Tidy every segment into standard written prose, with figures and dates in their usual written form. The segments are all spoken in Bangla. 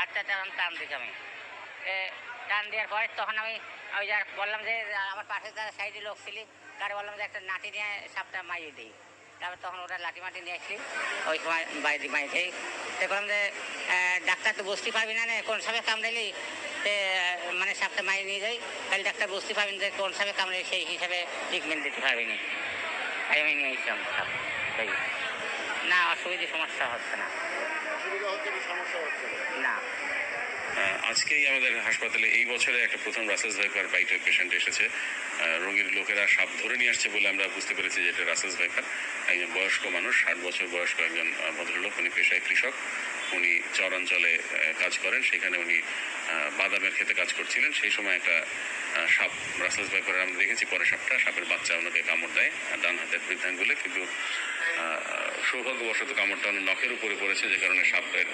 হাতটা টান দিচ্ছি আমি, টান দেওয়ার পরে তখন আমি ওই যা বললাম যে আমার পাশে যারা সাইডে লোক ছিলি তারা বললাম যে একটা নাটি নিয়ে সাপটা মাইয়ে দিই। তারপর তখন ওরা লাঠি মাটি নিয়ে আসলি, ওই সময় বাইরে মাইতেই সে বললাম যে ডাক্তার তো বুঝতে পারবি না কোন সাপে কামড়াইলি, মানে সাপটা মাইয়ে নিয়ে যাই, তাহলে ডাক্তার বুঝতে পারবেন যে কোন সাপে কামড়াইলি, সেই হিসাবে ট্রিটমেন্ট দিতে পারবিনি। আমি নিয়ে এসলাম সাপ। সেই না, অসুবিধে সমস্যা হচ্ছে না। না, আজকেই আমাদের হাসপাতালে এই বছরে একটা প্রথম রাসেলস ভাইপার বাইটের পেশেন্ট এসেছে। রোগীর লোকেরা সাপ ধরে নিয়ে আসছে বলে আমরা বুঝতে পেরেছি যে এটা রাসেলস ভাইপার। একজন বয়স্ক মানুষ, 60 বছর বয়স্ক একজন ভদ্রলোক, উনি পেশায় কৃষক, উনি চর অঞ্চলে কাজ করেন, সেখানে উনি বাদামের ক্ষেতে কাজ করছিলেন। সেই সময় একটা সাপ রাসেলস ভাইপার আমরা দেখেছি, পরে সাপের বাচ্চা ওনাকে কামড় দেয় ডান হাতের বৃদ্ধাঙ্গুলে, কিন্তু সৌভাগ্যবশত কামড়টা ওনার নখের উপরে পড়েছে, যে কারণে সাপের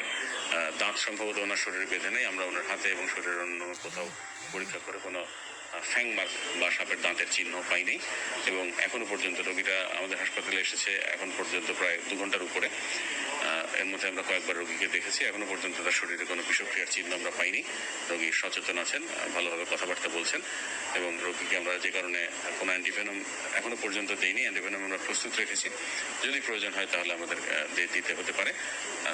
দাঁত সম্ভবত ওনার শরীরে বেঁধে নেই। আমরা ওনার হাতে এবং শরীরের অন্য কোথাও পরীক্ষা করে কোনো ফ্যাং মার্ক বা সাপের দাঁতের চিহ্ন পাইনি। এবং এখনো পর্যন্ত রোগীটা আমাদের হাসপাতালে এসেছে এখন পর্যন্ত প্রায় 2 ঘন্টার উপরে। এর মধ্যে আমরা কয়েকবার রোগীকে দেখেছি, এখনো পর্যন্ত তার শরীরে কোনো বিষক্রিয়ার চিহ্ন আমরা পাইনি। রোগী সচেতন আছেন, ভালোভাবে কথাবার্তা বলছেন, এবং রোগীকে আমরা যে কারণে কোনো অ্যান্টিভেনম এখনো পর্যন্ত দিইনি। অ্যান্টিভেনম আমরা প্রস্তুত রেখেছি, যদি প্রয়োজন হয় তাহলে আমাদের দিতে হতে পারে।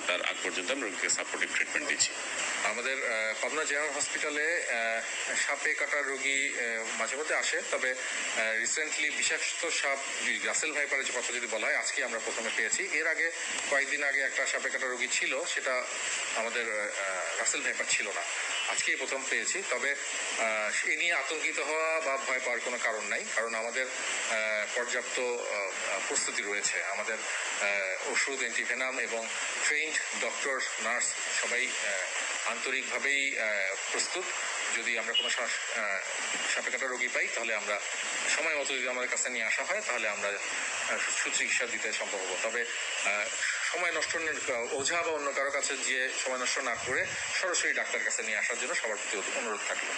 তার আগ পর্যন্ত আমরা রোগীকে সাপোর্টিভ ট্রিটমেন্ট দিচ্ছি। আমাদের পাবনা জেনারেল হসপিটালে সাপে কাটা রোগী মাঝে মধ্যে আসে, তবে রিসেন্টলি বিষাক্ত সাপ রাসেল ভাইপারের কথা যদি বলা হয়, আজকে আমরা প্রথমে পেয়েছি। এর আগে কয়েকদিন আগে একটা সাপে কাটা রোগী ছিল, সেটা আমাদের রাসেল ভাইপার ছিল না, আজকেই প্রথম পেয়েছি। তবে এ নিয়ে আতঙ্কিত হওয়া বা ভয় পাওয়ার কোনো কারণ নাই, কারণ আমাদের পর্যাপ্ত প্রস্তুতি রয়েছে। আমাদের ওষুধ, অ্যান্টিভেনাম এবং ট্রেইনড ডক্টর, নার্স সবাই আন্তরিকভাবেই প্রস্তুত। যদি আমরা কোনো সাপে কাটা রোগী পাই, তাহলে আমরা সময় মতো যদি আমাদের কাছে নিয়ে আসা হয়, তাহলে আমরা সুচিকিৎসা দিতে সম্ভব হবো। তবে সময় নষ্ট, ওঝা বা অন্য কারো কাছে গিয়ে সময় নষ্ট না করে সরাসরি ডাক্তারের কাছে নিয়ে আসার জন্য সবার প্রতি অনুরোধ থাকলো।